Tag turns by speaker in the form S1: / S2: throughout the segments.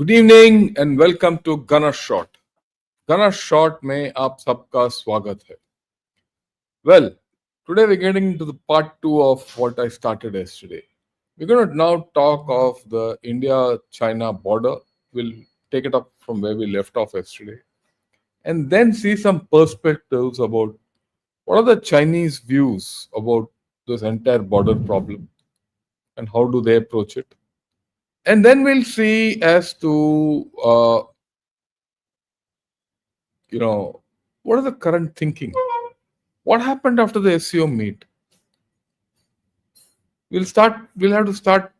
S1: Good evening and welcome to Gunner Shot. Gunner Shot में आप सबका स्वागत है। Well, today we're getting into the part 2 of what I started yesterday. We're going to now talk of the India-China border. We'll take it up from where we left off yesterday and then see some perspectives about what are the Chinese views about this entire border problem and how do they approach it. And then we'll see as to what is the current thinking? What happened after the SEO meet? We'll have to start,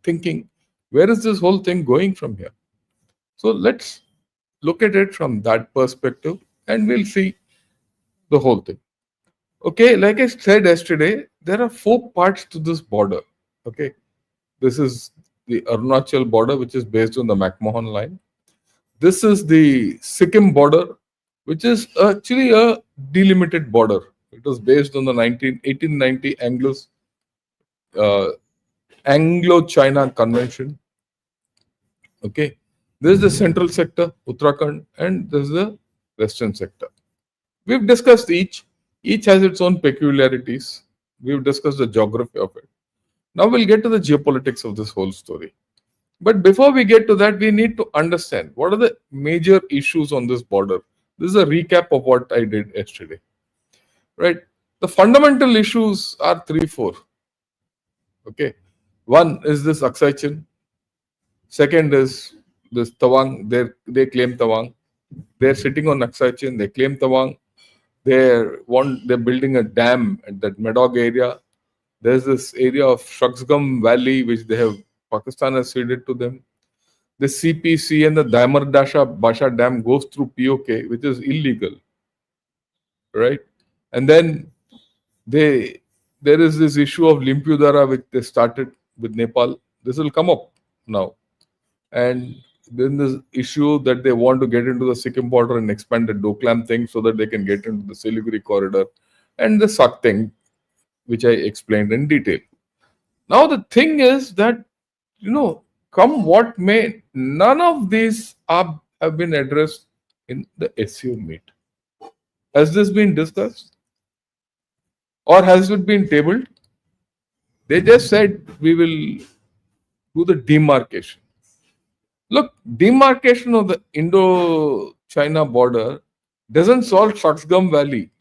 S1: thinking, where is this whole thing going from here? So let's look at it from that perspective and we'll see the whole thing. Okay, like I said yesterday, there are 4 parts to this border. Okay, this is the Arunachal border, which is based on the McMahon line. This is the Sikkim border, which is actually a delimited border. It was based on the 1890 uh, Anglo-China Convention. Okay, this is the central sector, Uttarakhand, and this is the western sector. We've discussed each. Each has its own peculiarities. We've discussed the geography of it. Now we'll get to the geopolitics of this whole story. But before we get to that, we need to understand what are the major issues on this border. This is a recap of what I did yesterday. Right? The fundamental issues are 3-4. Okay. One is this Aksai Chin. Second is this Tawang. They claim Tawang. They're sitting on Aksai Chin. They claim Tawang. They're building a dam at that Medog area. There's this area of Shaksgam Valley which Pakistan has ceded to them. The CPC and the Daimar Basha Dam goes through POK, which is illegal, right? And then there is this issue of Limpudara, which they started with Nepal. This will come up now. And then this issue that they want to get into the Sikkim border and expand the Doklam thing so that they can get into the Siliguri corridor, and the Sak thing, which I explained in detail. Now the thing is that, come what may, none of these have been addressed in the SEO meet. Has this been discussed? Or has it been tabled? They just said we will do the demarcation. Look, demarcation of the Indo-China border doesn't solve Shaksgam Valley.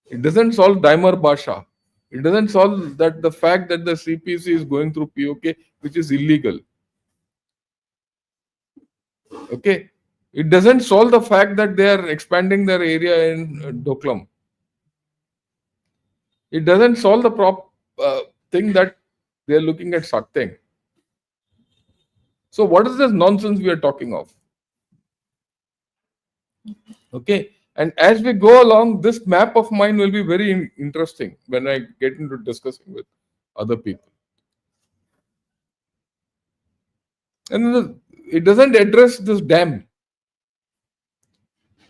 S1: It doesn't solve Daimar Basha. It doesn't solve that the fact that the CPC is going through POK, which is illegal. Okay. It doesn't solve the fact that they are expanding their area in Doklam. It doesn't solve the thing that they are looking at Sakteng. So what is this nonsense we are talking of? Okay. And as we go along, this map of mine will be very interesting when I get into discussing with other people. And it doesn't address this dam.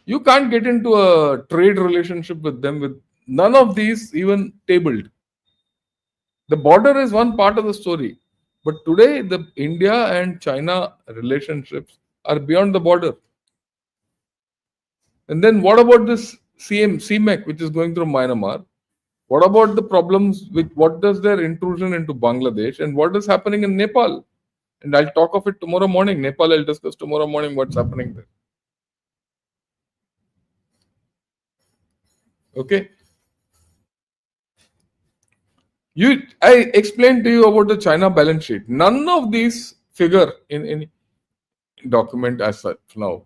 S1: You can't get into a trade relationship with them with none of these even tabled. The border is one part of the story. But today, the India and China relationships are beyond the border. And then what about this CMEC, which is going through Myanmar? What about the problems with what does their intrusion into Bangladesh and what is happening in Nepal? And I'll talk of it tomorrow morning. Nepal, I'll discuss tomorrow morning what's happening there. Okay. I explained to you about the China balance sheet. None of these figure in any document as such now.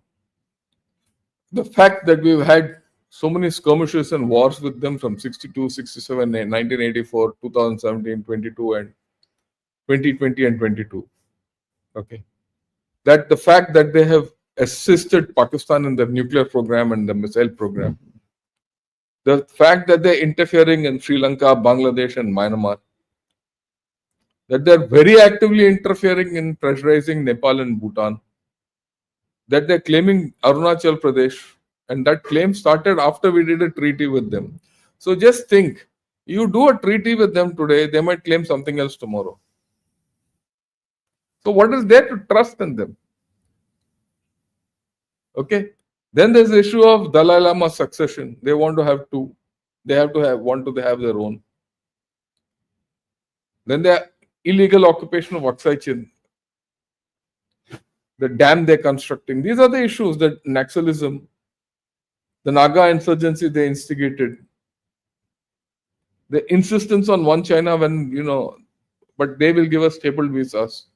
S1: The fact that we've had so many skirmishes and wars with them from 62, 67, 1984, 2017, 22, and 2020 and 22. Okay. That the fact that they have assisted Pakistan in their nuclear program and the missile program. The fact that they're interfering in Sri Lanka, Bangladesh, and Myanmar. That they're very actively interfering in pressurizing Nepal and Bhutan. That they're claiming Arunachal Pradesh, and that claim started after we did a treaty with them. So just think, you do a treaty with them today, they might claim something else tomorrow. So what is there to trust in them? Okay. Then there's the issue of Dalai Lama succession. They want to have two. They have to have their own. Then the illegal occupation of Aksai Chin, the dam they're constructing. These are the issues that Naxalism, the Naga insurgency they instigated, the insistence on one China when, but they will give us stapled visas.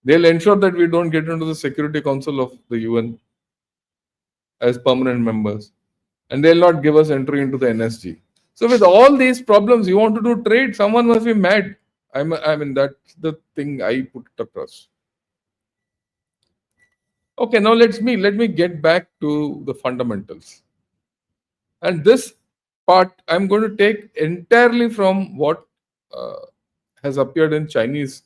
S1: They'll ensure that we don't get into the Security Council of the UN as permanent members. And they'll not give us entry into the NSG. So with all these problems, you want to do trade, someone must be mad. I mean, that's the thing I put across. Okay, now let me get back to the fundamentals. And this part I'm going to take entirely from what uh, has appeared in Chinese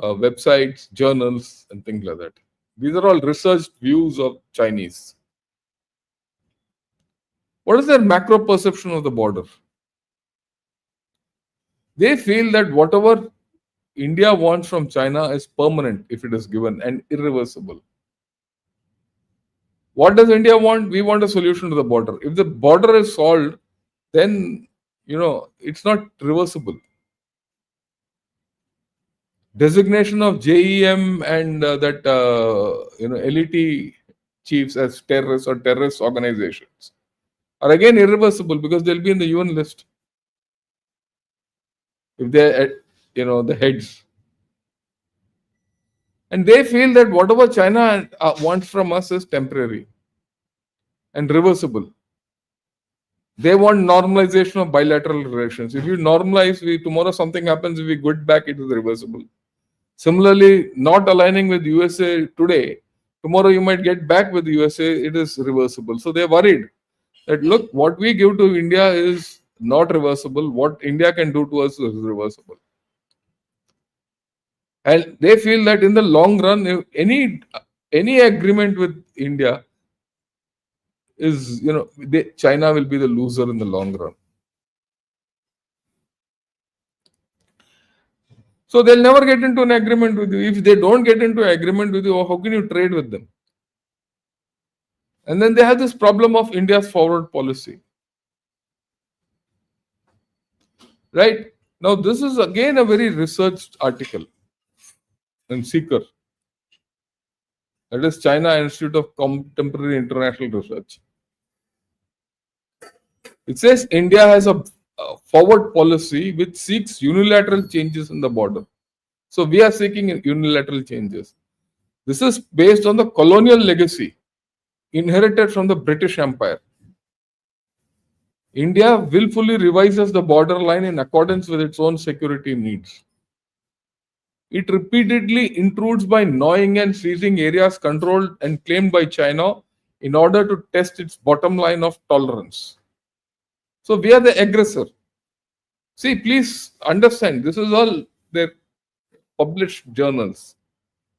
S1: websites, journals, and things like that. These are all researched views of Chinese. What is their macro perception of the border? They feel that whatever India wants from China is permanent if it is given and irreversible. What does India want? We want a solution to the border. If the border is solved, then it's not reversible. Designation of JEM and that LET chiefs as terrorists or terrorist organizations are again irreversible because they'll be in the UN list if they're the heads. And they feel that whatever China wants from us is temporary and reversible. They want normalization of bilateral relations. If you normalize, tomorrow something happens, if we get back, it is reversible. Similarly, not aligning with USA today, tomorrow you might get back with USA, it is reversible. So they're worried that look, what we give to India is not reversible. What India can do to us is reversible. And they feel that in the long run, if any agreement with India is, China will be the loser in the long run. So they'll never get into an agreement with you. If they don't get into an agreement with you, how can you trade with them? And then they have this problem of India's forward policy. Right? Now, this is again a very researched article in Seeker. That is China Institute of Contemporary International Research. It says India has a forward policy which seeks unilateral changes in the border. So we are seeking unilateral changes. This is based on the colonial legacy inherited from the British Empire. India willfully revises the borderline in accordance with its own security needs. It repeatedly intrudes by gnawing and seizing areas controlled and claimed by China in order to test its bottom line of tolerance. So we are the aggressor. See, please understand, this is all their published journals.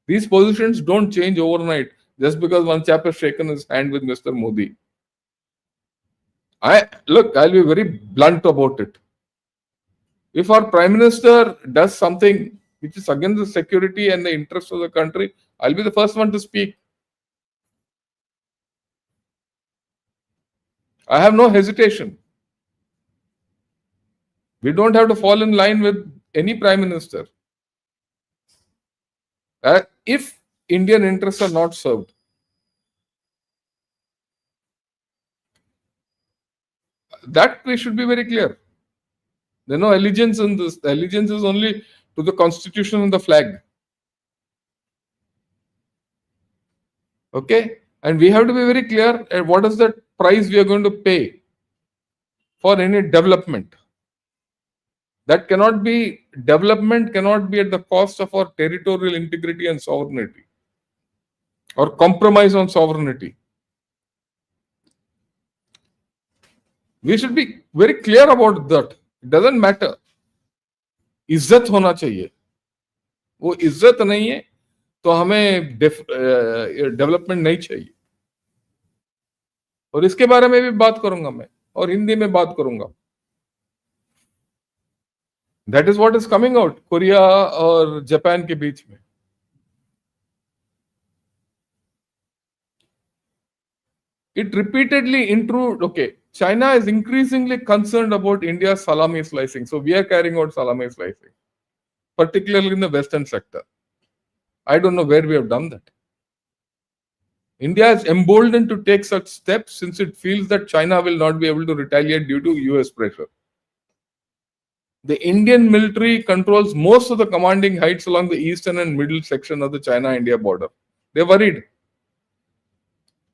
S1: These positions don't change overnight just because one chap has shaken his hand with Mr. Modi. I'll be very blunt about it. If our Prime Minister does something which is against the security and the interests of the country, I'll be the first one to speak. I have no hesitation. We don't have to fall in line with any Prime Minister. If Indian interests are not served, that we should be very clear. There's no allegiance in this. The allegiance is only to the constitution and the flag. Okay? And we have to be very clear at what is the price we are going to pay for any development. That development cannot be at the cost of our territorial integrity and sovereignty or compromise on sovereignty. We should be very clear about that. It doesn't matter. इज्जत होना चाहिए. वो इज्जत नहीं है तो हमें development नहीं चाहिए. और इसके बारे में भी बात करूंगा मैं और हिंदी में बात करूंगा. That is what is coming out Korea और जापान के बीच में. It repeatedly intrude. Okay, China is increasingly concerned about India's salami slicing. So we are carrying out salami slicing, particularly in the Western sector. I don't know where we have done that. India is emboldened to take such steps since it feels that China will not be able to retaliate due to US pressure. The Indian military controls most of the commanding heights along the eastern and middle section of the China India border. They're worried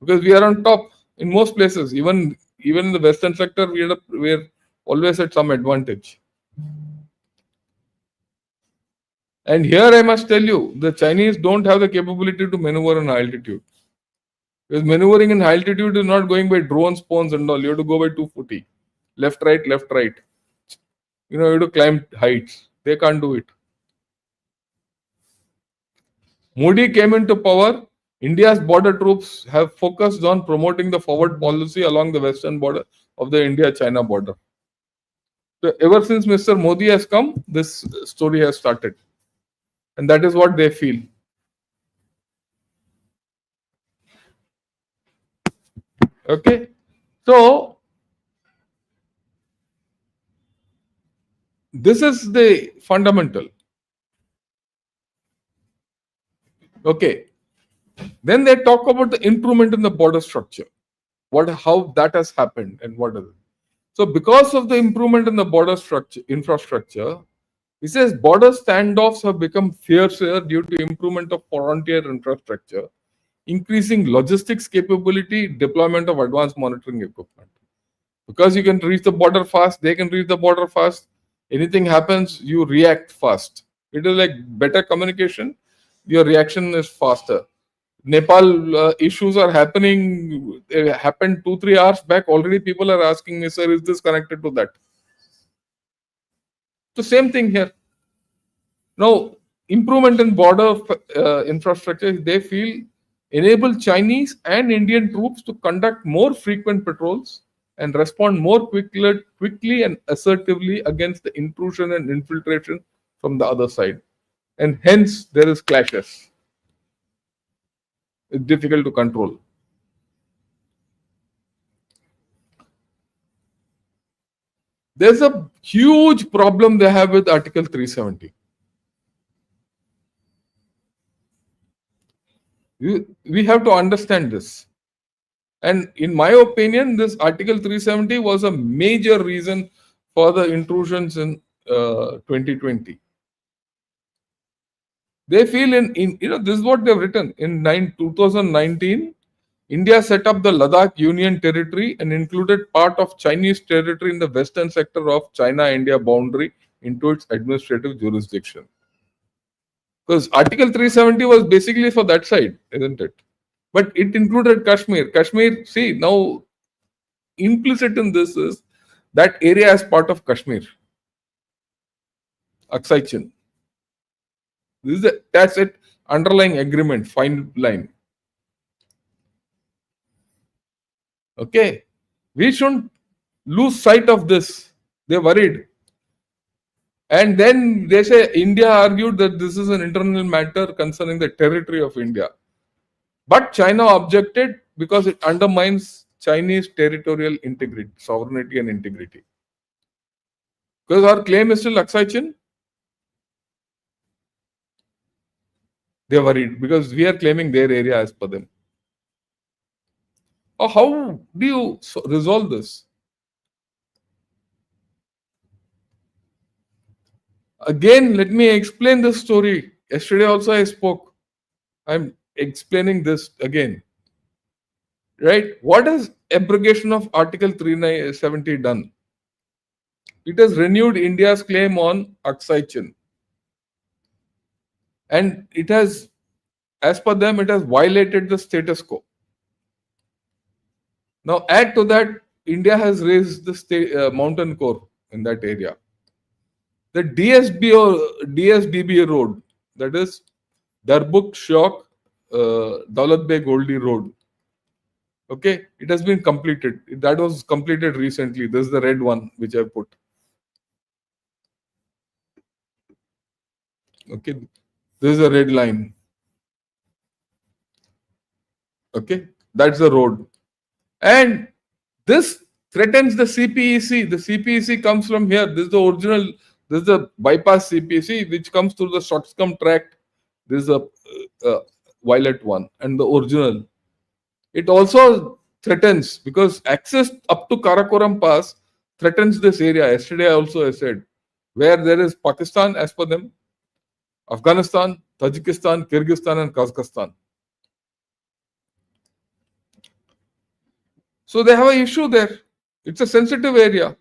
S1: because we are on top in most places. Even in the western sector, we're always at some advantage. And here I must tell you, the Chinese don't have the capability to maneuver in altitude. Because maneuvering in altitude is not going by drone spawns and all. You have to go by 240. Left, right, left, right. You have to climb heights. They can't do it. Modi came into power. India's border troops have focused on promoting the forward policy along the western border of the India-China border. So ever since Mr. Modi has come, this story has started. And that is what they feel. Okay. So this is the fundamental. Okay. Then they talk about the improvement in the border structure. How that has happened and what is it. So because of the improvement in the border structure infrastructure, he says border standoffs have become fiercer due to improvement of frontier infrastructure, increasing logistics capability, deployment of advanced monitoring equipment. Because you can reach the border fast, they can reach the border fast. Anything happens, you react fast. It is like better communication, your reaction is faster. Nepal issues are happening. They happened 2-3 hours back. Already people are asking me, sir, is this connected to that? The same thing here. Now, improvement in border infrastructure, they feel enable Chinese and Indian troops to conduct more frequent patrols and respond more quickly and assertively against the intrusion and infiltration from the other side. And hence, there is clashes. It's difficult to control. There's a huge problem they have with Article 370. We have to understand this. And in my opinion, this Article 370 was a major reason for the intrusions in 2020. They feel this is what they've written in 2019. India set up the Ladakh Union Territory and included part of Chinese territory in the western sector of China-India boundary into its administrative jurisdiction. Because Article 370 was basically for that side, isn't it? But it included Kashmir. Kashmir, see, now implicit in this is that area as part of Kashmir, Aksai Chin. This is a tacit underlying agreement, fine line. Okay, we shouldn't lose sight of this. They're worried. And then they say India argued that this is an internal matter concerning the territory of India. But China objected because it undermines Chinese territorial integrity, sovereignty, and integrity. Because our claim is still Aksai Chin. They're worried because we are claiming their area as per them. How do you resolve this? Again, let me explain this story. Yesterday also I spoke. I'm explaining this again. Right? What has abrogation of Article 370 done? It has renewed India's claim on Aksai Chin. And it has, as per them, it has violated the status quo. Now, add to that, India has raised the mountain core in that area. The DSBB road, that is Darbuk Shok Daulat Beg Goldi road. Okay, it has been completed. That was completed recently. This is the red one which I put. Okay, this is a red line. Okay, that's the road. And this threatens the CPEC. The CPEC comes from here. This is the original, this is the bypass CPEC, which comes through the Stockholm tract. This is a violet one, and the original. It also threatens because access up to Karakoram Pass threatens this area. Yesterday, I said, where there is Pakistan, as per them, Afghanistan, Tajikistan, Kyrgyzstan, and Kazakhstan. So they have an issue there. It's a sensitive area.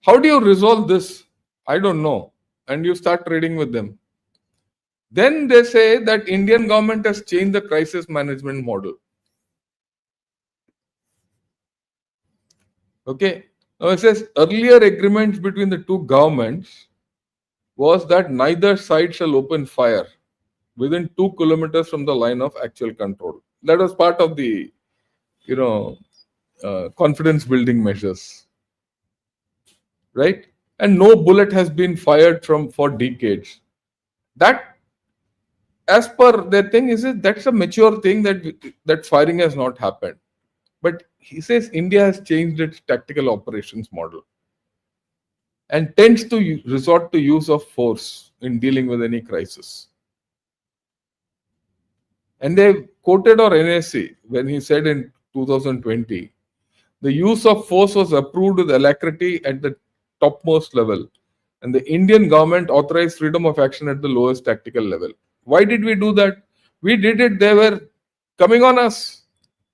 S1: How do you resolve this? I don't know. And you start trading with them. Then they say that Indian government has changed the crisis management model. Okay. Now it says earlier agreements between the two governments was that neither side shall open fire within 2 kilometers from the line of actual control. That was part of the, you know, confidence building measures, right? And no bullet has been fired from for decades. That, as per their thing, is it that's a mature thing that firing has not happened. But he says India has changed its tactical operations model and tends to resort to use of force in dealing with any crisis. And they quoted our NSC when he said in 2020, the use of force was approved with alacrity at the topmost level, and the Indian government authorized freedom of action at the lowest tactical level. Why did we do that? We did it, they were coming on us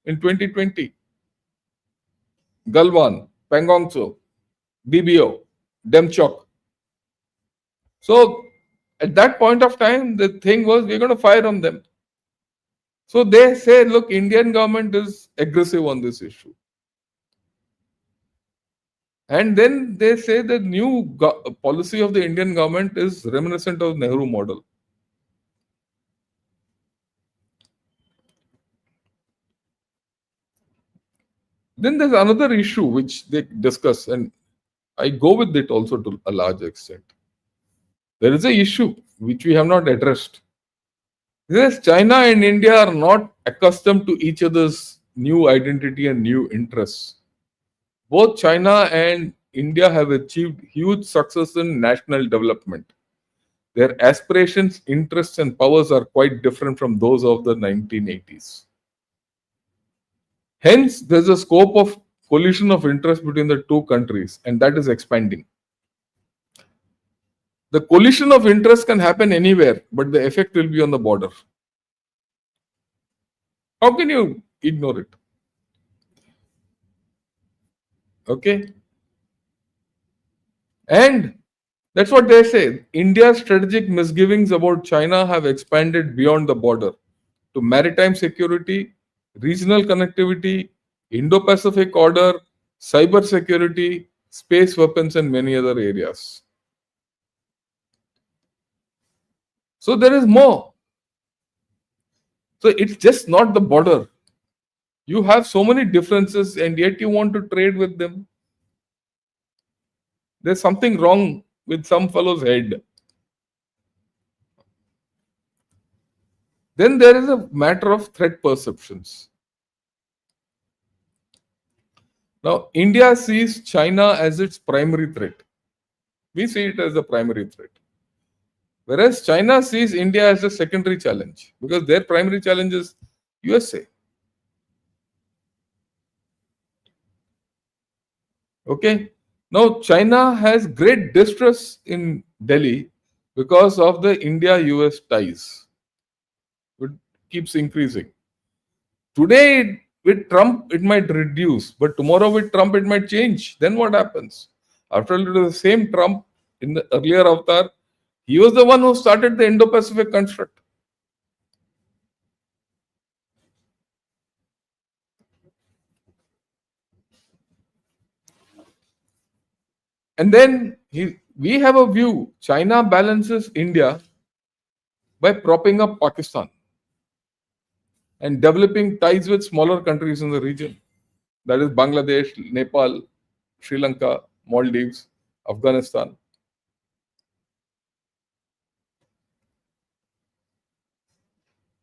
S1: in 2020. Galwan, Pangong Tso, BBO, Demchok. So at that point of time, the thing was we're going to fire on them. So they say, look, Indian government is aggressive on this issue. And then they say the new policy of the Indian government is reminiscent of Nehru model. Then there's another issue which they discuss, and I go with it also to a large extent. There is an issue which we have not addressed. Yes, China and India are not accustomed to each other's new identity and new interests. Both China and India have achieved huge success in national development. Their aspirations, interests, and powers are quite different from those of the 1980s. Hence, there's a scope of collision of interest between the two countries, and that is expanding. The collision of interest can happen anywhere, but the effect will be on the border. How can you ignore it? Okay. And that's what they say. India's strategic misgivings about China have expanded beyond the border to maritime security, regional connectivity, Indo Pacific order, cyber security, space weapons, and many other areas. So there is more. So it's just not the border. You have so many differences, and yet you want to trade with them. There's something wrong with some fellow's head. Then there is a matter of threat perceptions. Now, India sees China as its primary threat. We see it as the primary threat. Whereas China sees India as a secondary challenge because their primary challenge is USA. Okay. Now, China has great distress in Delhi because of the India US ties. It keeps increasing. Today, with Trump, it might reduce, but tomorrow with Trump, it might change. Then what happens? After all, it was the same Trump in the earlier avatar. He was the one who started the Indo Pacific construct. And then we have a view China balances India by propping up Pakistan and developing ties with smaller countries in the region. That is Bangladesh, Nepal, Sri Lanka, Maldives, Afghanistan.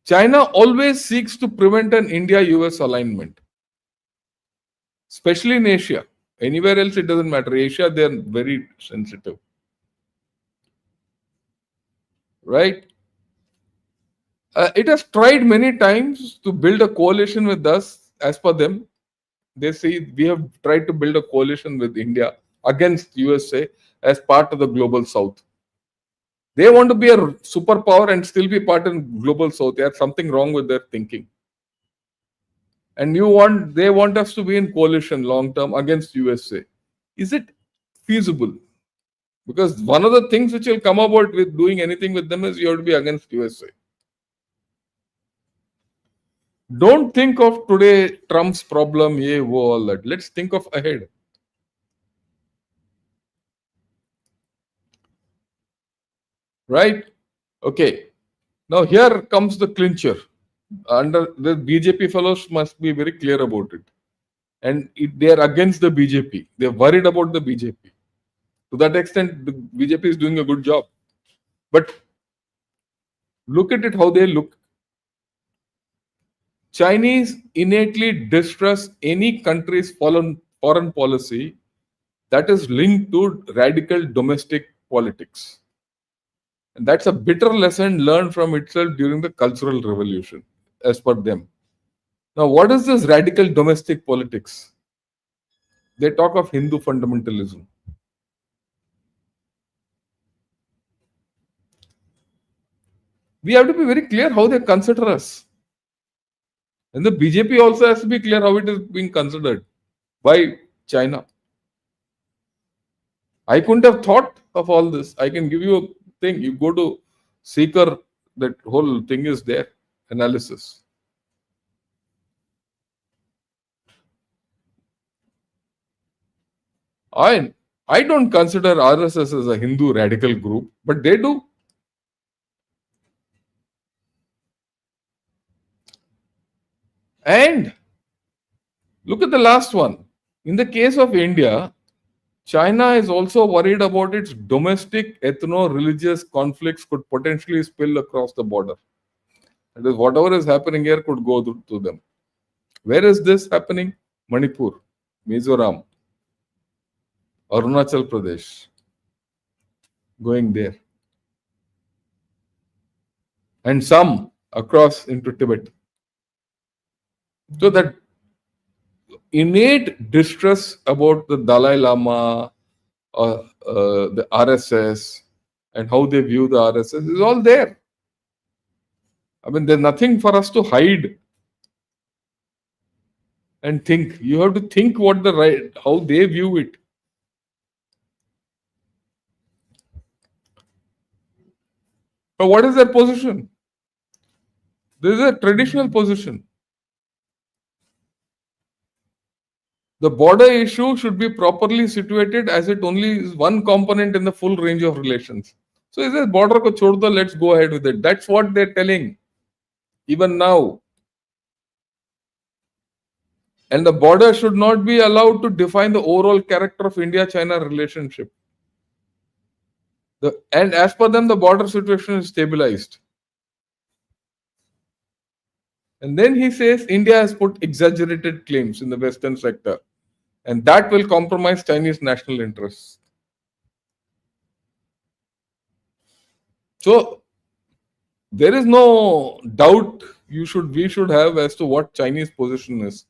S1: China always seeks to prevent an India US alignment, especially in Asia. Anywhere else, it doesn't matter. Asia, they're very sensitive, right? It has tried many times to build a coalition with us. As per them, they say we have tried to build a coalition with India against USA as part of the global South. They want to be a superpower and still be part in global South. There's something wrong with their thinking. And they want us to be in coalition long term against USA. Is it feasible? Because one of the things which will come about with doing anything with them is you have to be against USA. Don't think of today Trump's problem, yeah, all that. Let's think of ahead. Right? Okay. Now here comes the clincher. Under the BJP fellows must be very clear about it. And they are against the BJP. They're worried about the BJP. To that extent, the BJP is doing a good job. But look at it how they look. Chinese innately distrust any country's foreign policy that is linked to radical domestic politics. And that's a bitter lesson learned from itself during the Cultural Revolution, as per them. Now, what is this radical domestic politics? They talk of Hindu fundamentalism. We have to be very clear how they consider us. And the BJP also has to be clear how it is being considered by China. I couldn't have thought of all this. I can give you a thing. You go to Seeker, that whole thing is there, analysis. I I don't consider RSS as a Hindu radical group, but they do. And look at the last one. In the case of India, China is also worried about its domestic ethno-religious conflicts could potentially spill across the border. That is, whatever is happening here could go to them. Where is this happening? Manipur, Mizoram, Arunachal Pradesh, going there. And some across into Tibet. So that innate distrust about the Dalai Lama, the RSS, and how they view the RSS is all there. I mean, there's nothing for us to hide and think. You have to think what the right, how they view it. But what is their position? This is a traditional position. The border issue should be properly situated as it only is one component in the full range of relations. So he says, border ko chhod do, let's go ahead with it. That's what they're telling, even now. And the border should not be allowed to define the overall character of India-China relationship. And as per them, the border situation is stabilized. And then he says India has put exaggerated claims in the Western sector, and that will compromise Chinese national interests. So there is no doubt we should have as to what Chinese position is.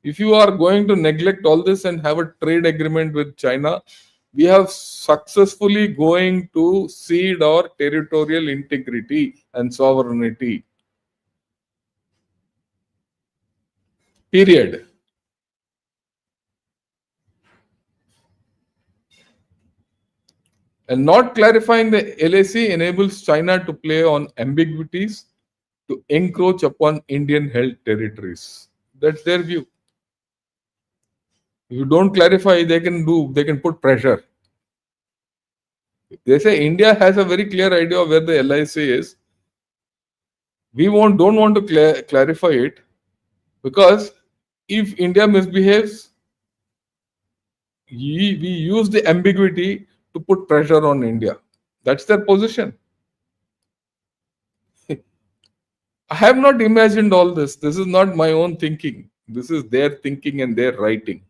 S1: If you are going to neglect all this and have a trade agreement with China, we have successfully going to cede our territorial integrity and sovereignty. Period. And not clarifying the LAC enables China to play on ambiguities to encroach upon Indian held territories. That's their view. If you don't clarify, they can put pressure. They say India has a very clear idea of where the LIC is. We don't want to clarify it because if India misbehaves, we use the ambiguity to put pressure on India. That's their position. I have not imagined all this. This is not my own thinking. This is their thinking and their writing.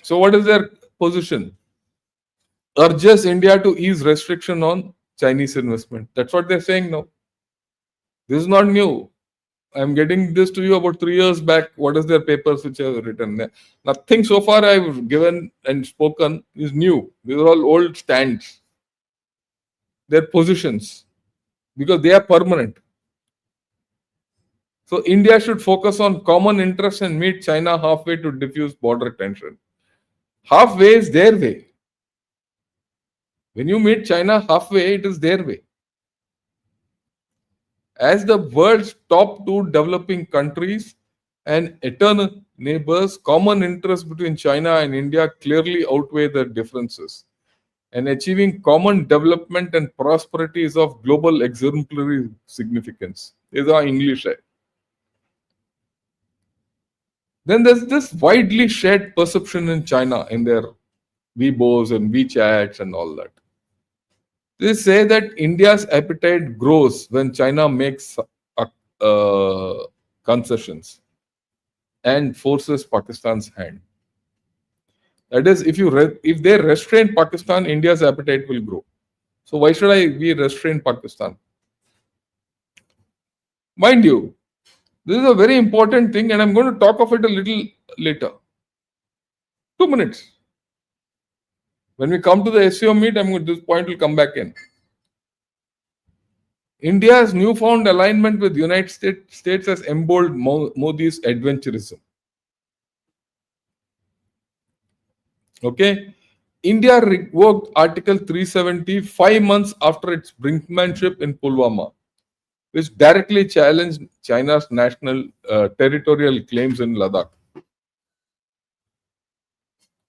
S1: So, what is their position? Urges India to ease restriction on Chinese investment. That's what they're saying now. This is not new. I'm getting this to you about 3 years back. What is their papers which have written there? Nothing so far I've given and spoken is new. These are all old stands, their positions, because they are permanent. So India should focus on common interests and meet China halfway to diffuse border tension. Halfway is their way. When you meet China halfway, it is their way. As the world's top two developing countries and eternal neighbors, common interests between China and India clearly outweigh their differences. And achieving common development and prosperity is of global exemplary significance. These are English. Then there's this widely shared perception in China in their Weibo's and WeChats and all that. They say that India's appetite grows when China makes concessions and forces Pakistan's hand. That is, if they restrain Pakistan, India's appetite will grow. So why should we restrain Pakistan? Mind you, this is a very important thing, and I'm going to talk of it a little later. 2 minutes. When we come to the SEO meet, this point will come back in. India's newfound alignment with the United States has emboldened Modi's adventurism. Okay. India revoked Article 370 5 months after its brinkmanship in Pulwama, which directly challenged China's national territorial claims in Ladakh.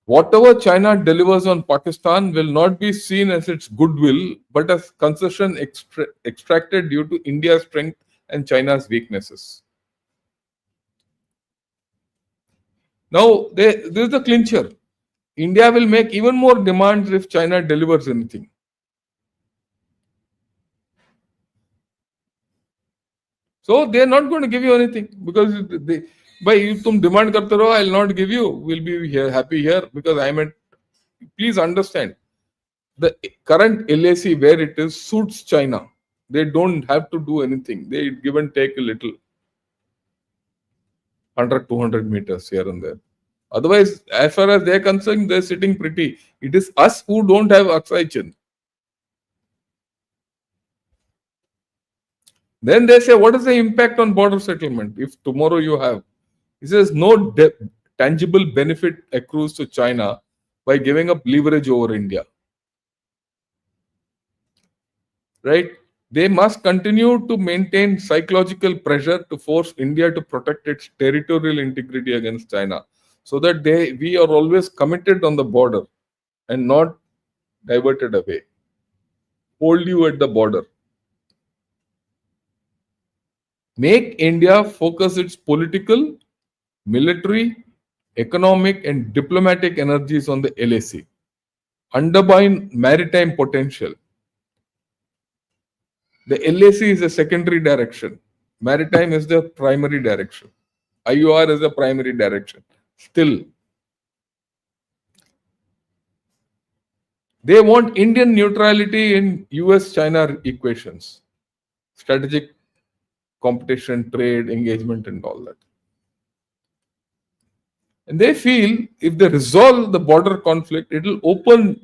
S1: Whatever China delivers on Pakistan will not be seen as its goodwill, but as concession extracted due to India's strength and China's weaknesses. Now, this is the clincher. India will make even more demands if China delivers anything. So they are not going to give you anything because by if tum demand karte raho, I will not give you. We'll be here, happy here because I meant. Please understand, the current LAC where it is suits China. They don't have to do anything. They give and take a little, 100, 200 meters here and there. Otherwise, as far as they're concerned, they're sitting pretty. It is us who don't have Aksai Chin. Then they say, what is the impact on border settlement if tomorrow you have? He says, no tangible benefit accrues to China by giving up leverage over India. Right? They must continue to maintain psychological pressure to force India to protect its territorial integrity against China, so that we are always committed on the border and not diverted away. Hold you at the border. Make India focus its political, military, economic, and diplomatic energies on the LAC. Undermine maritime potential. The LAC is a secondary direction. Maritime is the primary direction. IUR is the primary direction. Still, they want Indian neutrality in US-China equations. Strategic competition, trade, engagement, and all that. And they feel if they resolve the border conflict, it will open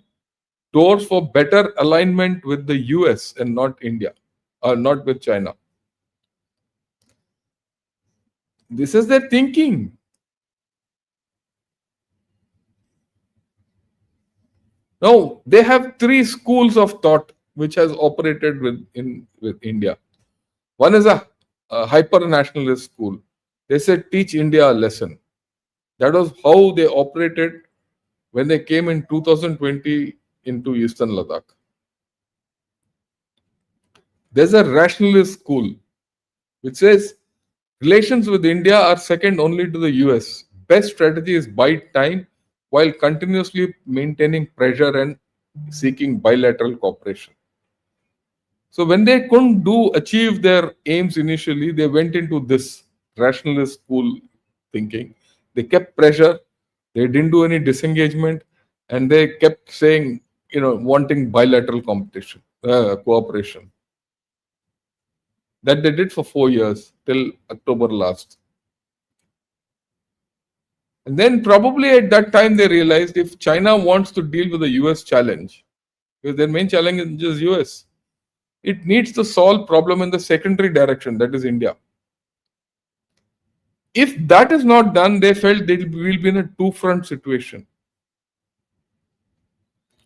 S1: doors for better alignment with the US and not India, or not with China. This is their thinking. Now, they have three schools of thought which has operated with India. One is a hyper-nationalist school. They said, teach India a lesson. That was how they operated when they came in 2020 into Eastern Ladakh. There's a rationalist school which says relations with India are second only to the US. Best strategy is buy time while continuously maintaining pressure and seeking bilateral cooperation. So when they couldn't do achieve their aims initially, they went into this rationalist school thinking. They kept pressure. They didn't do any disengagement, and they kept saying, wanting bilateral competition, cooperation. That they did for 4 years till October last. And then probably at that time they realized if China wants to deal with the US challenge, because their main challenge is just US, it needs to solve problem in the secondary direction, that is India. If that is not done, they felt they will be in a two-front situation.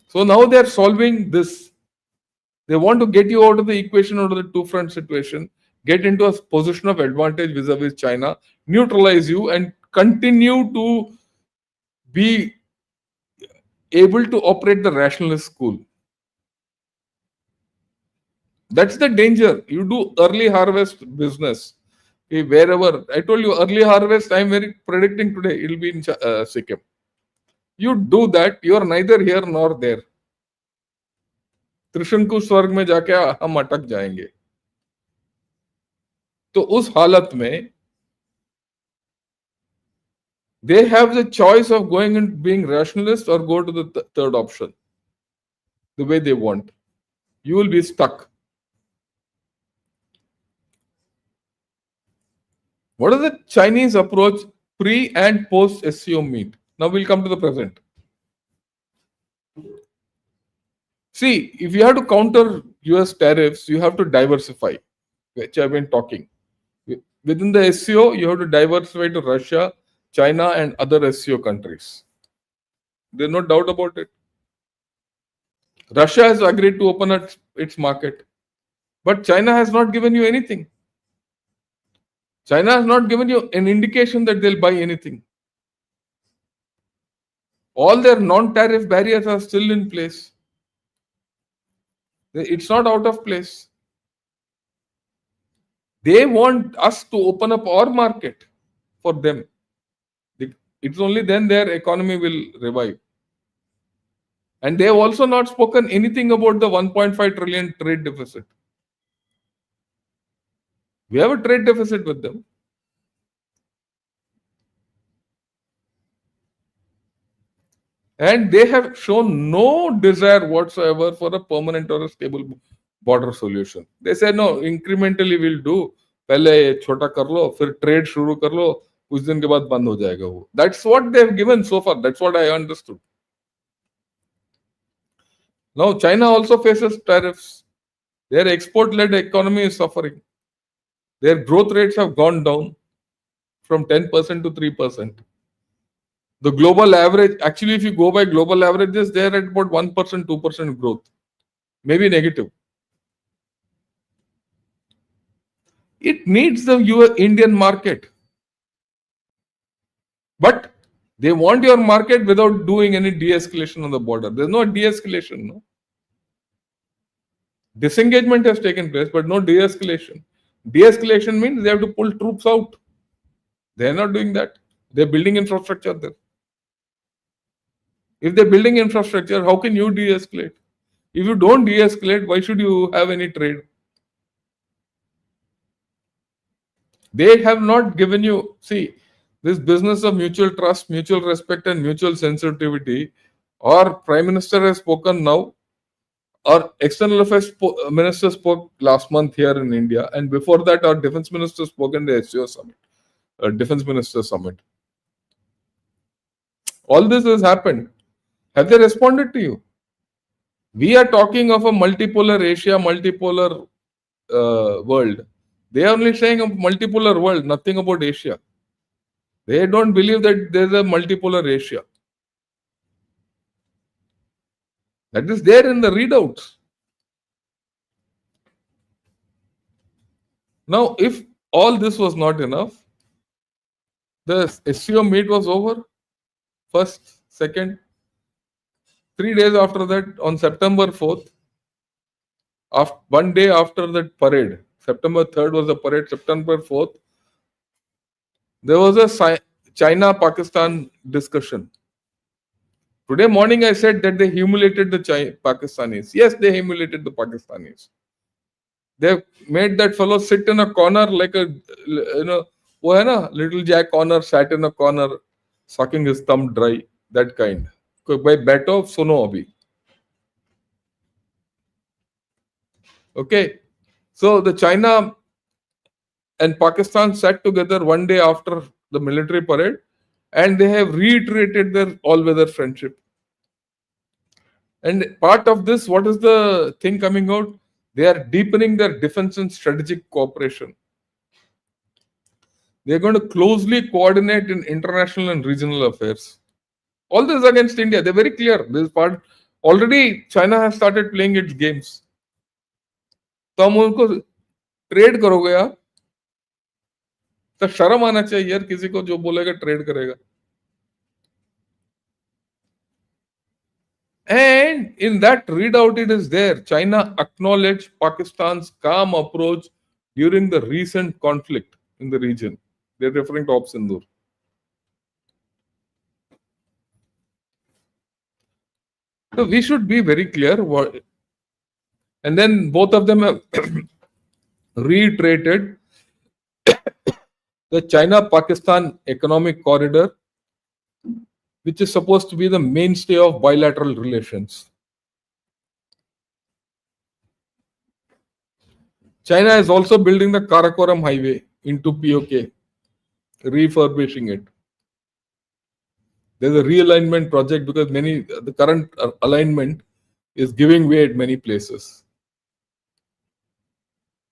S1: So now they are solving this. They want to get you out of the equation, out of the two-front situation, get into a position of advantage vis-a-vis China, neutralize you, and continue to be able to operate the rationalist school. That's the danger. You do early harvest business. Wherever I told you early harvest, I'm very predicting today it'll be in Sikkim. You do that, you are neither here nor there. त्रिशंकु स्वर्ग में जाके हम अटक जाएंगे. तो उस हालत में they have the choice of going and being rationalist or go to the third option the way they want. You will be stuck. What is the Chinese approach pre and post SCO meet? Now we'll come to the present. See, if you have to counter US tariffs, you have to diversify, which I've been talking. Within the SCO, you have to diversify to Russia, China, and other SCO countries. There's no doubt about it. Russia has agreed to open its market, but China has not given you anything. China has not given you an indication that they'll buy anything. All their non-tariff barriers are still in place. It's not out of place. They want us to open up our market for them. It's only then their economy will revive. And they have also not spoken anything about the 1.5 trillion trade deficit. We have a trade deficit with them. And they have shown no desire whatsoever for a permanent or a stable border solution. They say, no, incrementally we'll do. पहले छोटा कर लो, फिर trade शुरू कर लो, कुछ दिन के बाद बंद हो जाएगा वो. That's what they've given so far. That's what I understood. Now China also faces tariffs. Their export-led economy is suffering. Their growth rates have gone down from 10% to 3%. The global average, actually, if you go by global averages, they're at about 1%, 2% growth, maybe negative. It needs the Indian market. But they want your market without doing any de-escalation on the border. There's no de-escalation, no. Disengagement has taken place, but no de-escalation. De-escalation means they have to pull troops out. They're not doing that. They're building infrastructure there. If they're building infrastructure, how can you de-escalate? If you don't de-escalate, why should you have any trade? They have not given you, see, this business of mutual trust, mutual respect, and mutual sensitivity. Our Prime Minister has spoken now. Our External Affairs Minister spoke last month here in India, and before that, our Defense Minister spoke in the SCO Summit, Defense Minister Summit. All this has happened. Have they responded to you? We are talking of a multipolar Asia, multipolar world. They are only saying a multipolar world, nothing about Asia. They don't believe that there's a multipolar Asia. That is there in the readouts. Now, if all this was not enough, the SCO meet was over. First, second, 3 days after that, on September 4th, one day after that parade, September 3rd was the parade, September 4th, there was a China-Pakistan discussion. Today morning I said that they humiliated the Pakistanis. Yes, they humiliated the Pakistanis. They've made that fellow sit in a corner like a, वो है ना, little Jack Connor sat in a corner, sucking his thumb dry, that kind. भाई बैठो सुनो अभी. Okay, so the China and Pakistan sat together one day after the military parade, and they have reiterated their all-weather friendship. And part of this, what is the thing coming out? They are deepening their defense and strategic cooperation. They are going to closely coordinate in international and regional affairs. All this against India. They're very clear. This part already China has started playing its games. तो हम उनको trade करोगे आप, तो शर्म आना चाहिए यार किसी को जो बोलेगा ट्रेड करेगा. And in that readout, it is there. China acknowledged Pakistan's calm approach during the recent conflict in the region. They're referring to Op Sindoor. So we should be very clear. And then both of them have reiterated the China-Pakistan economic corridor, which is supposed to be the mainstay of bilateral relations. China is also building the Karakoram highway into POK, refurbishing it. There's a realignment project because the current alignment is giving way at many places.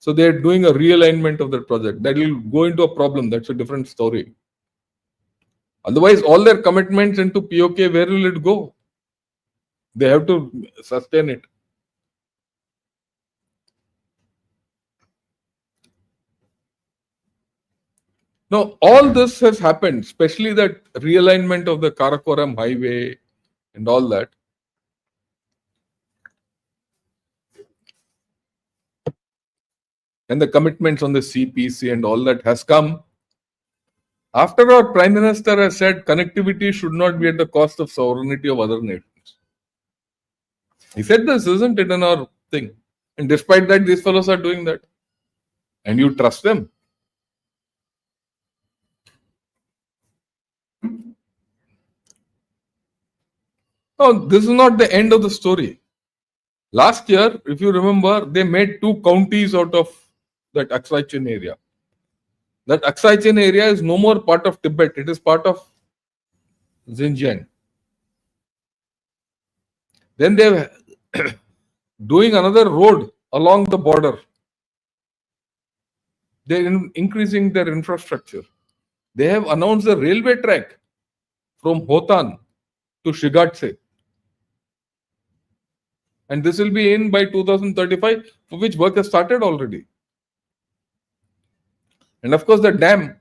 S1: So they're doing a realignment of that project. That will go into a problem. That's a different story. Otherwise, all their commitments into POK, where will it go? They have to sustain it. Now, all this has happened, especially that realignment of the Karakoram highway and all that. And the commitments on the CPC and all that has come after our Prime Minister has said connectivity should not be at the cost of sovereignty of other nations. He said this, isn't it, in our thing? And despite that, these fellows are doing that. And you trust them. No, this is not the end of the story. Last year, if you remember, they made 2 counties out of that Aksai Chin area. That Aksai Chin area is no more part of Tibet. It is part of Xinjiang. Then they're doing another road along the border. They're increasing their infrastructure. They have announced a railway track from Hotan to Shigatse. And this will be in by 2035, for which work has started already. And of course, the dam.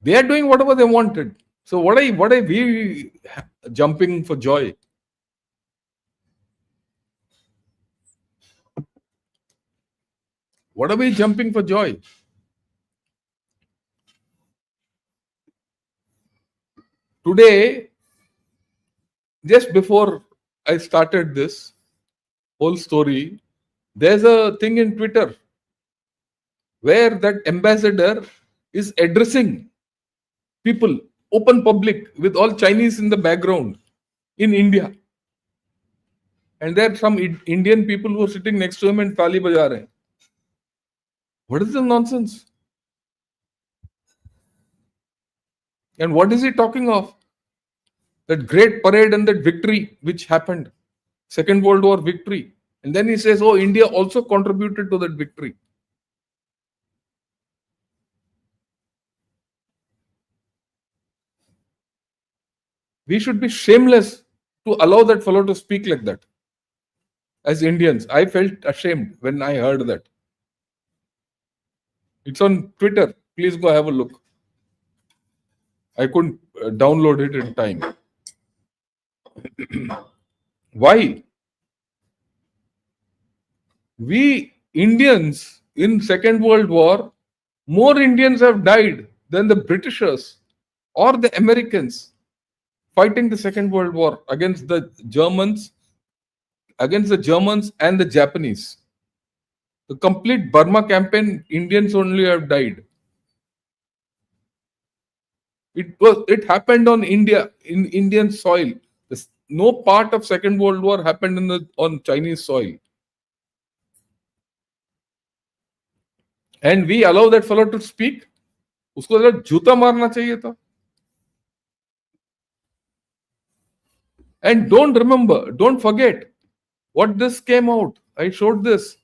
S1: They are doing whatever they wanted. So what are we jumping for joy? What are we jumping for joy? Today, just before I started this whole story, there's a thing in Twitter where that ambassador is addressing people, open public, with all Chinese in the background in India. And there are some Indian people who are sitting next to him and tali baja rahe. What is this nonsense? And what is he talking of? That great parade and that victory which happened, Second World War victory. And then he says, oh, India also contributed to that victory. We should be shameless to allow that fellow to speak like that. As Indians, I felt ashamed when I heard that. It's on Twitter. Please go have a look. I couldn't download it in time. Why? We Indians in Second World War, more Indians have died than the Britishers or the Americans fighting the Second World War against the Germans against the Germans and the Japanese. The complete Burma campaign, Indians only have died. It happened on India, in Indian soil. No part of Second World War happened on Chinese soil. And we allow that fellow to speak. उसको जरा जूता मारना चाहिए था. And don't forget what this came out. I showed this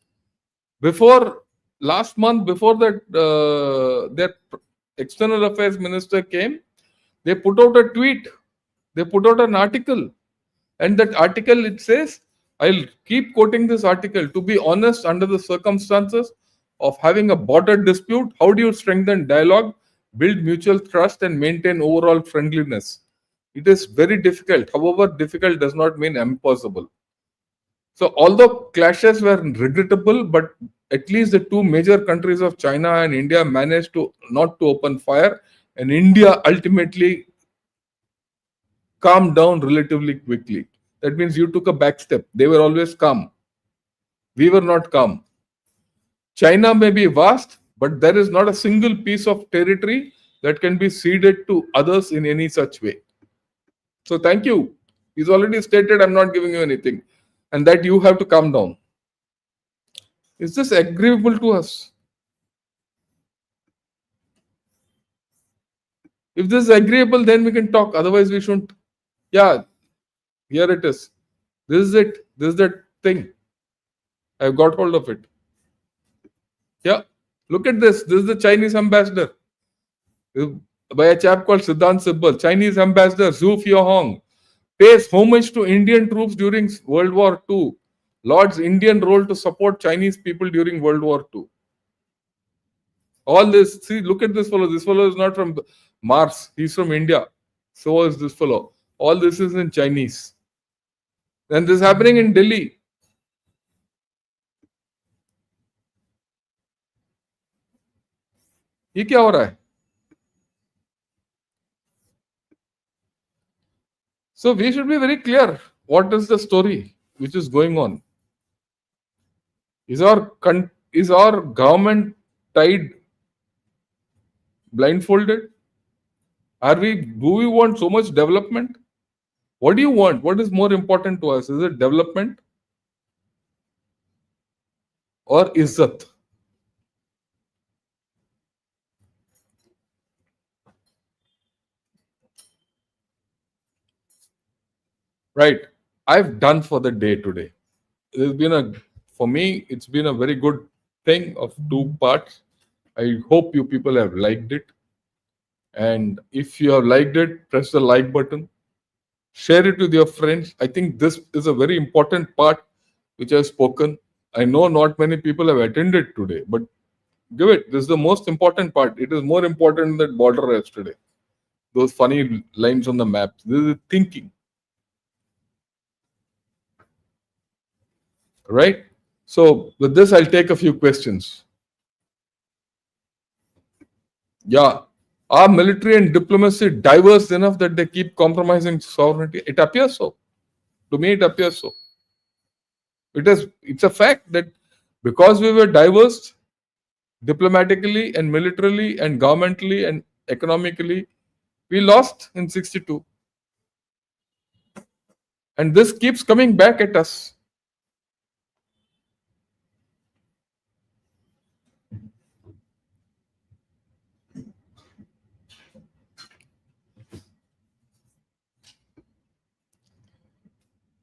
S1: before last month, before that their external affairs minister came. They put out a tweet. They put out an article, and that article it says, I'll keep quoting this article. To be honest, under the circumstances of having a border dispute, how do you strengthen dialogue, build mutual trust, and maintain overall friendliness? It is very difficult. However, difficult does not mean impossible. So, although clashes were regrettable, but at least the two major countries of China and India managed to not to open fire, and India ultimately calmed down relatively quickly. That means you took a back step. They were always calm. We were not calm. China may be vast, but there is not a single piece of territory that can be ceded to others in any such way. So thank you. He's already stated I'm not giving you anything, and that you have to calm down. Is this agreeable to us? If this is agreeable, then we can talk. Otherwise, we shouldn't. Yeah, here it is. This is it. This is the thing. I've got hold of it. Yeah, look at this. This is the Chinese ambassador by a chap called Siddhant Sibbal. Chinese ambassador Zhu Fiahong pays homage to Indian troops during World War II. Lord's Indian role to support Chinese people during World War II. All this, see, look at this fellow. This fellow is not from Mars. He's from India. So is this fellow. All this is in Chinese. And this is happening in Delhi. ये क्या हो रहा है? So we should be very clear. What is the story which is going on? Is our government tied blindfolded? Do we want so much development? What do you want? What is more important to us? Is it development or izzat? Right. I've done for the day today. For me, it's been a very good thing of two parts. I hope you people have liked it. And if you have liked it, press the like button. Share it with your friends. I think this is a very important part which I've spoken. I know not many people have attended today, but give it. This is the most important part. It is more important than border yesterday. Those funny lines on the map. This is thinking. Right? So with this, I'll take a few questions. Yeah. Are military and diplomacy diverse enough that they keep compromising sovereignty? It appears so. To me, it appears so. It's a fact that because we were diverse diplomatically and militarily and governmentally and economically, we lost in 62. And this keeps coming back at us.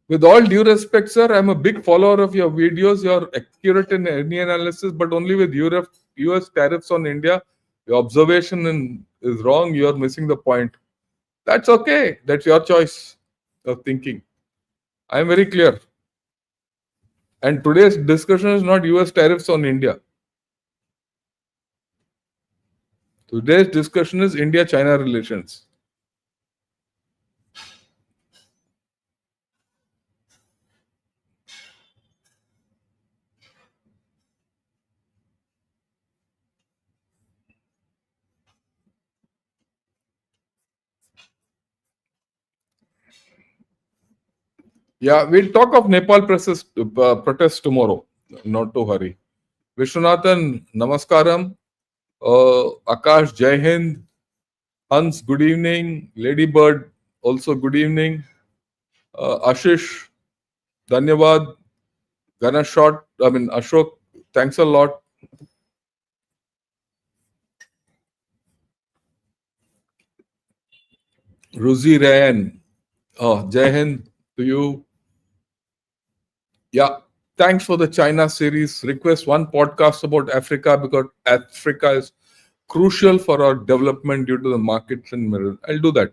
S1: With all due respect, sir, I'm a big follower of your videos. You're accurate in any analysis, but only with US tariffs on India, your observation is wrong. You're missing the point. That's okay. That's your choice of thinking. I'm very clear. And today's discussion is not US tariffs on India. Today's discussion is India China relations. Yeah, we'll talk of Nepal protests tomorrow. Not to hurry. Vishwanathan, Namaskaram. Akash, Jai Hind. Hans, good evening. Ladybird, also good evening. Ashish, Dhanyavad. Ashok, thanks a lot. Ruzi Rayan, Jai Hind to you. Yeah, thanks for the China series. Request one podcast about Africa because Africa is crucial for our development due to the markets and minerals. I'll do that.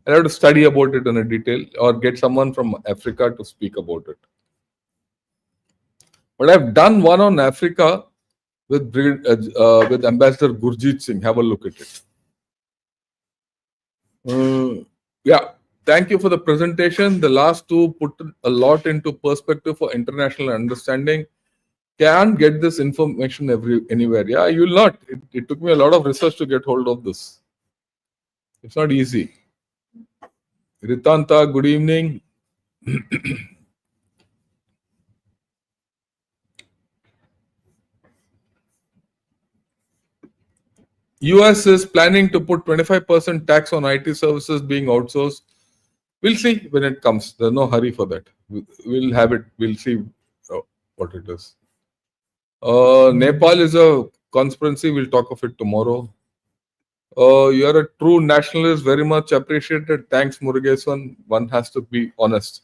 S1: I'll have to study about it in a detail or get someone from Africa to speak about it. But I've done one on Africa with Ambassador Gurjeet Singh. Have a look at it. Yeah, thank you for the presentation. The last two put a lot into perspective for international understanding. Can't get this information anywhere. Yeah, you'll not. It took me a lot of research to get hold of this. It's not easy. Ritanta, good evening. US is planning to put 25% tax on IT services being outsourced. We'll see when it comes. There's no hurry for that. We'll have it. We'll see what it is. Nepal is a conspiracy. We'll talk of it tomorrow. You're a true nationalist. Very much appreciated. Thanks, Murugesan. One has to be honest.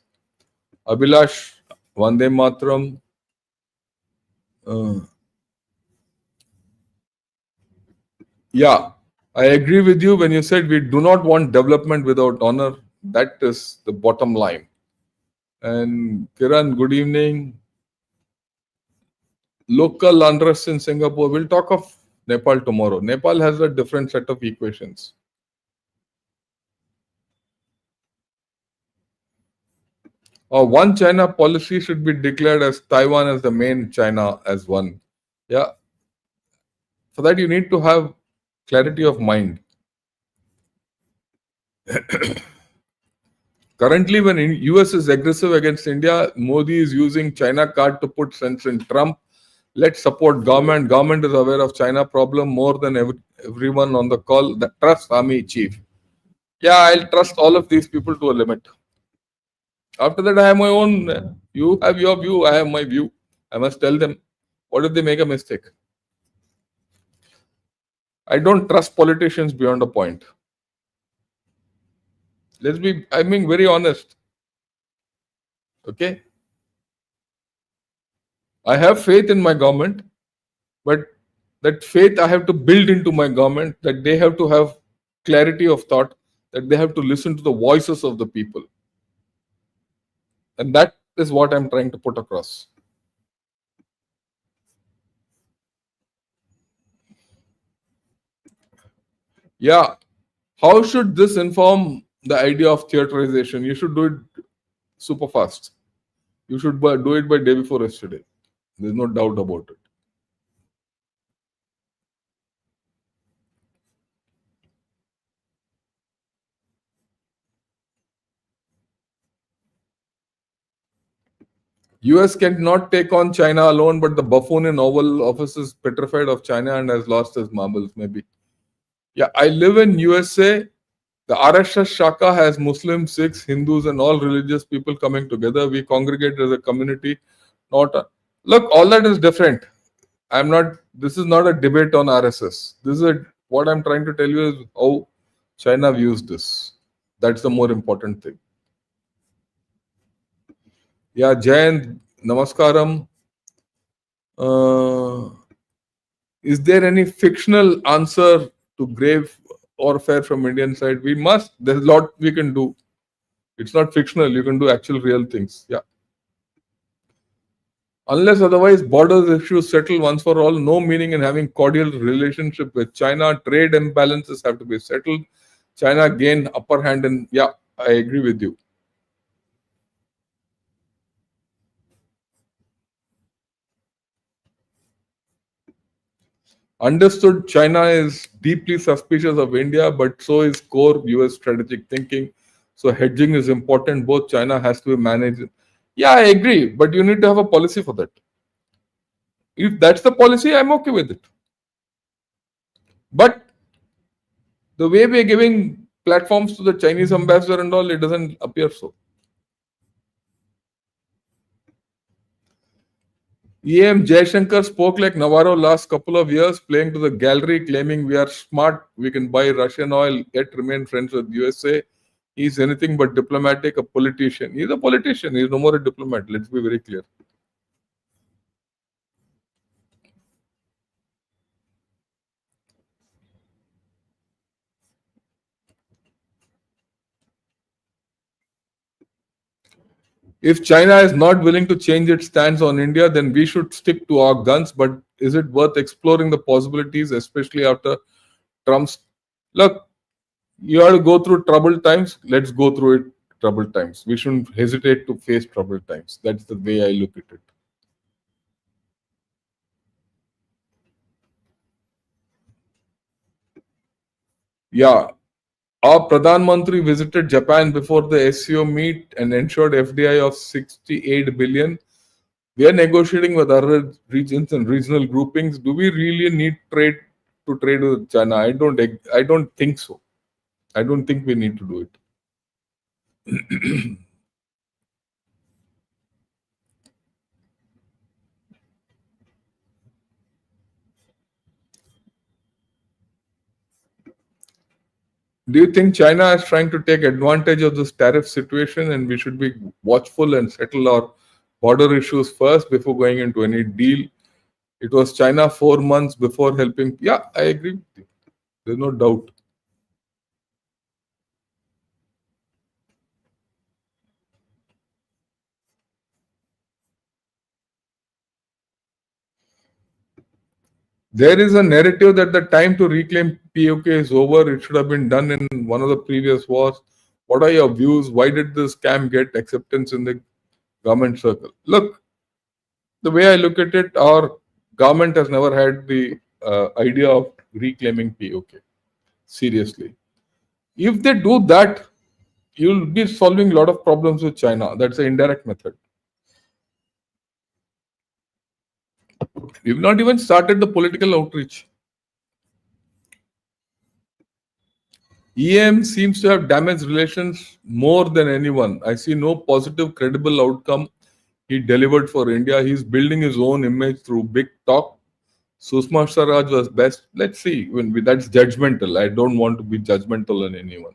S1: Abhilash, Vande Matram. Uh, yeah, I agree with you when you said we do not want development without honor. That is the bottom line. And Kiran, good evening. Local unrest in Singapore. We'll talk of Nepal tomorrow. Nepal has a different set of equations. One China policy should be declared as Taiwan as the main China as one. Yeah. For that, you need to have clarity of mind. Currently, when US is aggressive against India, Modi is using China card to put sense in Trump. Let's support government. Government is aware of China problem more than everyone on the call. The trust army chief. Yeah, I'll trust all of these people to a limit. After that, I have my own. You have your view. I have my view. I must tell them. What if they make a mistake? I don't trust politicians beyond a point. I'm being very honest. Okay? I have faith in my government, but that faith I have to build into my government, that they have to have clarity of thought, that they have to listen to the voices of the people. And that is what I'm trying to put across. Yeah. How should this inform the idea of theaterization? You should do it super fast. You should do it by day before yesterday. There's no doubt about it. US cannot take on China alone, but the buffoon in Oval Office is petrified of China and has lost his marbles, maybe. Yeah, I live in USA. The RSS Shaka has Muslims, Sikhs, Hindus, and all religious people coming together. We congregate as a community. Not a, look, all that is different. I'm not. This is not a debate on RSS. What I'm trying to tell you is how China views this. That's the more important thing. Yeah, Jayan, Namaskaram. Uh, is there any fictional answer to grave warfare from Indian side? We must. There's a lot we can do. It's not fictional. You can do actual real things. Yeah. Unless otherwise borders issues settle once for all, no meaning in having cordial relationship with China. Trade imbalances have to be settled. China gain upper hand in, yeah, I agree with you. Understood, China is deeply suspicious of India, but so is core US strategic thinking. So hedging is important. Both China has to be managed. Yeah, I agree, but you need to have a policy for that. If that's the policy, I'm okay with it. But the way we are giving platforms to the Chinese ambassador and all, it doesn't appear so. EM Shankar spoke like Navarro last couple of years, playing to the gallery, claiming we are smart, we can buy Russian oil, yet remain friends with USA. He's anything but diplomatic, a politician. He's a politician, he's no more a diplomat. Let's be very clear. If China is not willing to change its stance on India, then we should stick to our guns. But is it worth exploring the possibilities, especially after Trump's? Look, you have to go through troubled times. Let's go through it troubled times. We shouldn't hesitate to face troubled times. That's the way I look at it. Yeah, our Pradhan Mantri visited Japan before the SCO meet and ensured FDI of 68 billion. We are negotiating with other regions and regional groupings. Do we really need trade with China? I don't think so. I don't think we need to do it. Do you think China is trying to take advantage of this tariff situation and we should be watchful and settle our border issues first before going into any deal? It was China 4 months before helping. Yeah, I agree with you. There's no doubt. There is a narrative that the time to reclaim POK is over. It should have been done in one of the previous wars. What are your views? Why did this scam get acceptance in the government circle? Look, the way I look at it, our government has never had the idea of reclaiming POK. Seriously. If they do that, you'll be solving a lot of problems with China. That's an indirect method. We've not even started the political outreach. EM seems to have damaged relations more than anyone. I see no positive, credible outcome he delivered for India. He's building his own image through big talk. Sushma Swaraj was best. Let's see. That's judgmental. I don't want to be judgmental on anyone.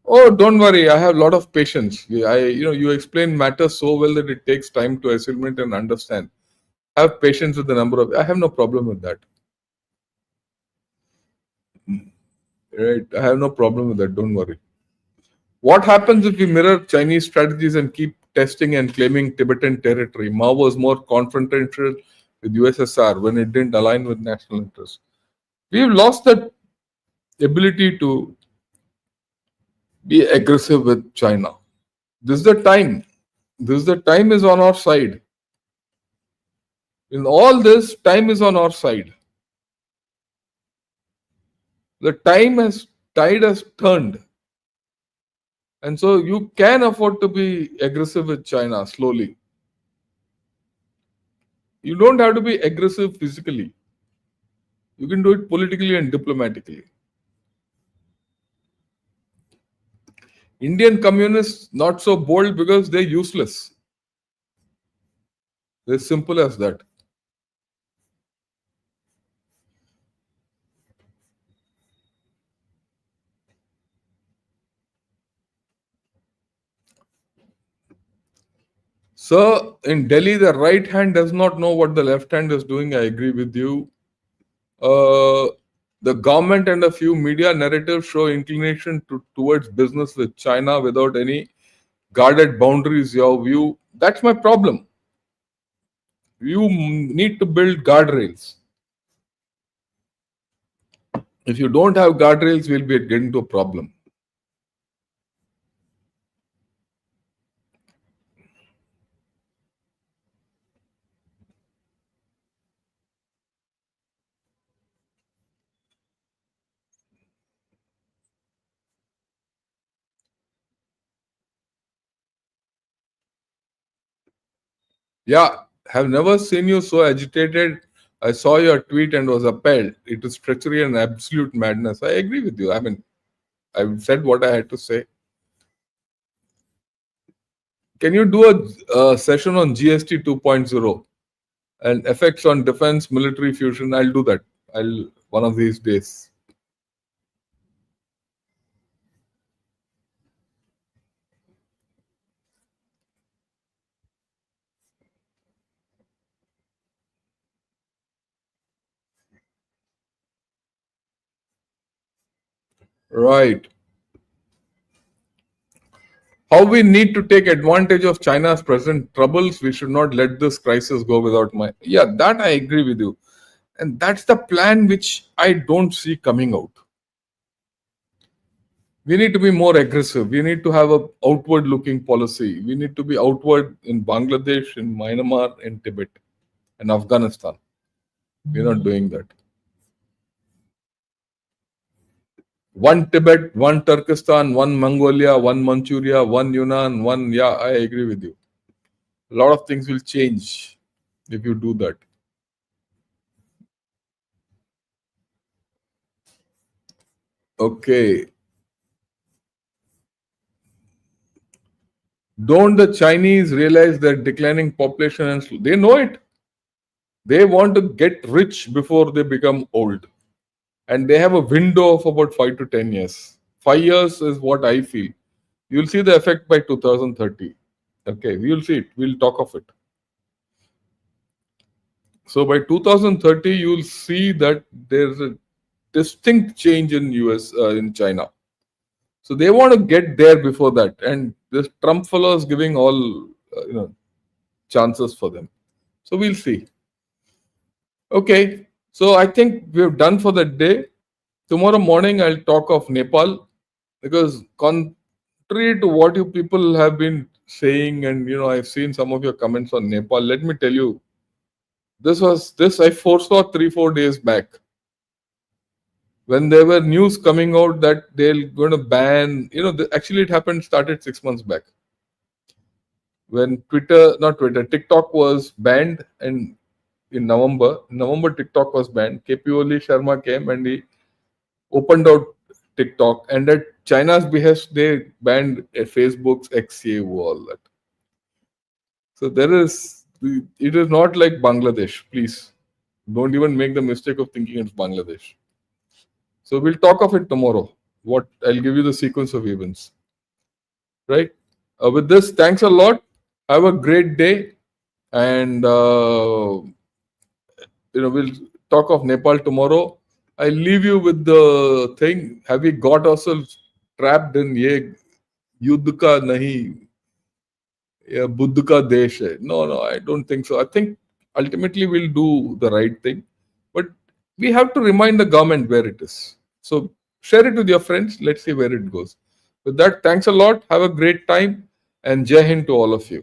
S1: Oh, don't worry. I have a lot of patience. You explain matters so well that it takes time to assimilate and understand. Have patience with the number of. I have no problem with that. Right? I have no problem with that. Don't worry. What happens if we mirror Chinese strategies and keep testing and claiming Tibetan territory? Mao was more confrontational with USSR when it didn't align with national interests. We've lost that ability to be aggressive with China. This is the time. The time is on our side. In all this, time is on our side. The tide has turned. And so you can afford to be aggressive with China slowly. You don't have to be aggressive physically. You can do it politically and diplomatically. Indian communists not so bold because they're useless. They're simple as that. So in Delhi, the right hand does not know what the left hand is doing. I agree with you. Uh, the government and a few media narratives show inclination towards business with China without any guarded boundaries. Your view, that's my problem. You need to build guardrails. If you don't have guardrails, we'll be getting to a problem. Yeah, have never seen you so agitated. I saw your tweet and was appalled. It is treachery and absolute madness. I agree with you. I mean, I've said what I had to say. Can you do a session on GST 2.0 and effects on defense military fusion? I'll do that. I'll one of these days. Right. How we need to take advantage of China's present troubles. We should not let this crisis go without my. Yeah, that I agree with you. And that's the plan which I don't see coming out. We need to be more aggressive. We need to have a outward looking policy. We need to be outward in Bangladesh, in Myanmar, in Tibet, and Afghanistan. We're not doing that. One Tibet, one Turkestan, one Mongolia, one Manchuria, one Yunnan, one. Yeah, I agree with you. A lot of things will change if you do that. Okay. Don't the Chinese realize that declining population and they know it? They want to get rich before they become old. And they have a window of about 5 to 10 years. 5 years is what I feel. You'll see the effect by 2030. Okay, we'll see it. We'll talk of it. So by 2030, you'll see that there's a distinct change in US in China. So they want to get there before that, and this Trump fellow is giving all chances for them. So we'll see. Okay, so I think we're done for the day. Tomorrow morning I'll talk of Nepal because contrary to what you people have been saying, and I've seen some of your comments on Nepal. Let me tell you, this I foresaw 3 4 days back when there were news coming out that they're going to ban. Actually it happened started 6 months back when not Twitter, TikTok was banned, and in November TikTok was banned. KPOL Sharma came and he opened out TikTok, and at China's behest, they banned Facebook's XCA, all that. So it is not like Bangladesh. Please don't even make the mistake of thinking it's Bangladesh. So we'll talk of it tomorrow. What I'll give you the sequence of events. Right. With this, thanks a lot. Have a great day, and we'll talk of Nepal tomorrow. I leave you with the thing. Have we got ourselves trapped in ye युद्ध का नहीं या बुद्ध का देश है? No, I don't think so. I think ultimately we'll do the right thing, but we have to remind the government where it is. So share it with your friends. Let's see where it goes. With that, thanks a lot. Have a great time, and Jai Hind to all of you.